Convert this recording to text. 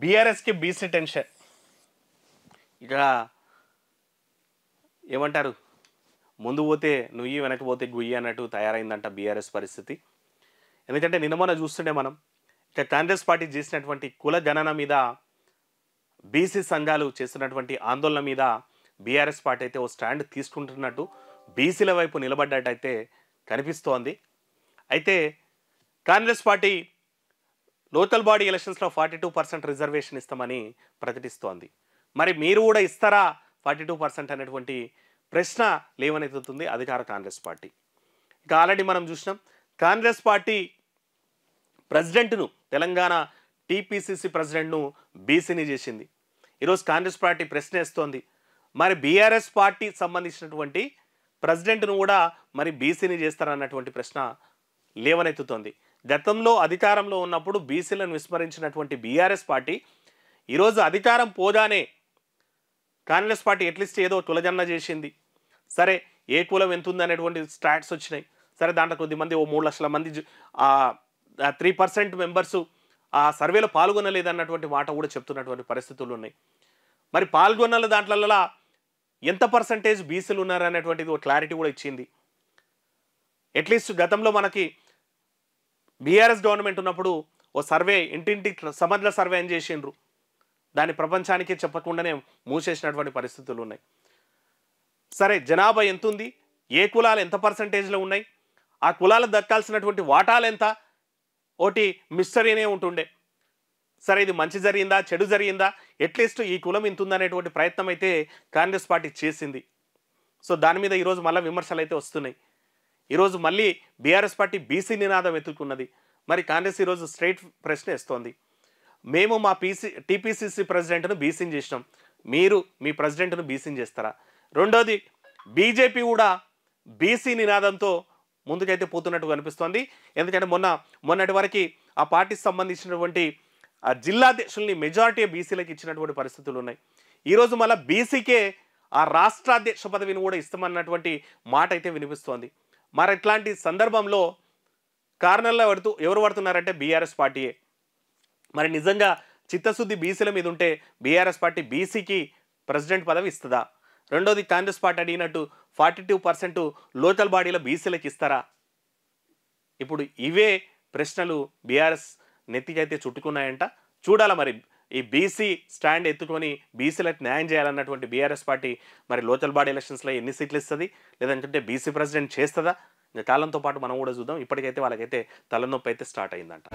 బీఆర్ఎస్కి BC tension. ఇక ఏమంటారు, ముందు పోతే నుయ్యి వెనక పోతే గుయ్యి అన్నట్టు తయారైందంట బీఆర్ఎస్ పరిస్థితి. ఎందుకంటే నిన్న మొన్న చూస్తుండే మనం ఇక కాంగ్రెస్ పార్టీ చేసినటువంటి కుల గణన మీద, బీసీ సంఘాలు చేస్తున్నటువంటి ఆందోళన మీద బీఆర్ఎస్ పార్టీ అయితే ఓ స్టాండ్ తీసుకుంటున్నట్టు, బీసీల వైపు నిలబడ్డట్టయితే కనిపిస్తోంది. అయితే కాంగ్రెస్ పార్టీ లోకల్ బాడీ ఎలక్షన్స్లో 42% రిజర్వేషన్ ఇస్తామని ప్రకటిస్తోంది. మరి మీరు కూడా ఇస్తారా 42% అనేటువంటి ప్రశ్న లేవనెత్తుతుంది అధికార కాంగ్రెస్ పార్టీ. ఇక ఆల్రెడీ మనం చూసినాం, కాంగ్రెస్ పార్టీ ప్రెసిడెంట్ను, తెలంగాణ టీపీసీసీ ప్రెసిడెంట్ను బీసీని చేసింది. ఈరోజు కాంగ్రెస్ పార్టీ ప్రశ్న వేస్తోంది, మరి బీఆర్ఎస్ పార్టీ సంబంధించినటువంటి ప్రెసిడెంట్ను కూడా మరి బీసీని చేస్తారన్నటువంటి ప్రశ్న లేవనెత్తుతోంది. గతంలో అధికారంలో ఉన్నప్పుడు బీసీలను విస్మరించినటువంటి బీఆర్ఎస్ పార్టీ ఈరోజు అధికారం పోగానే కాంగ్రెస్ పార్టీ అట్లీస్ట్ ఏదో తులజన్న చేసింది. సరే, ఏ కులం ఎంత ఉంది అనేటువంటి స్టాట్స్ వచ్చినాయి. సరే, దాంట్లో కొద్దిమంది ఓ 3 లక్షల మంది 3% మెంబర్సు ఆ సర్వేలో పాల్గొనలేదన్నటువంటి మాట కూడా చెప్తున్నటువంటి పరిస్థితులు ఉన్నాయి. మరి పాల్గొన్న దాంట్లలో ఎంత పర్సంటేజ్ బీసీలు ఉన్నారనేటువంటిది ఒక క్లారిటీ కూడా ఇచ్చింది. అట్లీస్ట్ గతంలో మనకి బీఆర్ఎస్ గవర్నమెంట్ ఉన్నప్పుడు ఓ సర్వే, ఇంటింటి సమగ్ర సర్వే అని చేసిండ్రు. దాన్ని ప్రపంచానికి చెప్పకుండానే మూసేసినటువంటి పరిస్థితులు ఉన్నాయి. సరే, జనాభా ఎంత ఉంది, ఏ కులాలు ఎంత పర్సంటేజ్లో ఉన్నాయి, ఆ కులాలకు దక్కాల్సినటువంటి వాటాలు ఎంత, ఒకటి మిస్టరీనే ఉంటుండే. సరే, ఇది మంచి జరిగిందా చెడు జరిగిందా, అట్లీస్ట్ ఈ కులం ఇంత ఉందనేటువంటి ప్రయత్నం అయితే కాంగ్రెస్ పార్టీ చేసింది. సో దాని మీద ఈరోజు మళ్ళీ విమర్శలు అయితే వస్తున్నాయి. ఈరోజు మళ్ళీ బీఆర్ఎస్ పార్టీ బీసీ నినాదం ఎత్తుకున్నది. మరి కాంగ్రెస్ ఈరోజు స్ట్రైట్ ప్రశ్న ఇస్తోంది, మేము మా టీపీసీసీ ప్రెసిడెంట్ను బీసీని చేసినాం, మీరు మీ ప్రెసిడెంట్ను బీసీని చేస్తారా? రెండోది, బీజేపీ కూడా బీసీ నినాదంతో ముందుకైతే పోతున్నట్టు కనిపిస్తోంది. ఎందుకంటే మొన్నటి వరకు ఆ పార్టీకి సంబంధించినటువంటి జిల్లా అధ్యక్షుల్ని మెజారిటీ బీసీలకు ఇచ్చినటువంటి పరిస్థితులు ఉన్నాయి. ఈరోజు మళ్ళీ బీసీకే ఆ రాష్ట్ర అధ్యక్ష పదవిని కూడా ఇస్తామన్నటువంటి మాట అయితే వినిపిస్తోంది. మరి ఇట్లాంటి సందర్భంలో కారణంలో ఎవరు పడుతున్నారంటే బీఆర్ఎస్ పార్టీయే. మరి నిజంగా చిత్తశుద్ధి బీసీల మీద ఉంటే బీఆర్ఎస్ పార్టీ బీసీకి ప్రెసిడెంట్ పదవి ఇస్తుందా? రెండోది, కాంగ్రెస్ పార్టీ అడిగినట్టు 42% లోకల్ బాడీలో బీసీలకు ఇస్తారా? ఇప్పుడు ఇవే ప్రశ్నలు బీఆర్ఎస్ నెత్తికైతే చుట్టుకున్నాయంట. చూడాల మరి ఈ బీసీ స్టాండ్ ఎత్తుకొని బీసీలకు న్యాయం చేయాలన్నటువంటి బీఆర్ఎస్ పార్టీ మరి లోకల్ బాడీ ఎలక్షన్స్లో ఎన్ని సీట్లు ఇస్తుంది, లేదంటే బీసీ ప్రెసిడెంట్ చేస్తుందా? ఇంకా కాలంతో పాటు మనం కూడా చూద్దాం. ఇప్పటికైతే వాళ్ళకైతే తలనొప్పి అయితే స్టార్ట్ అయిందంట.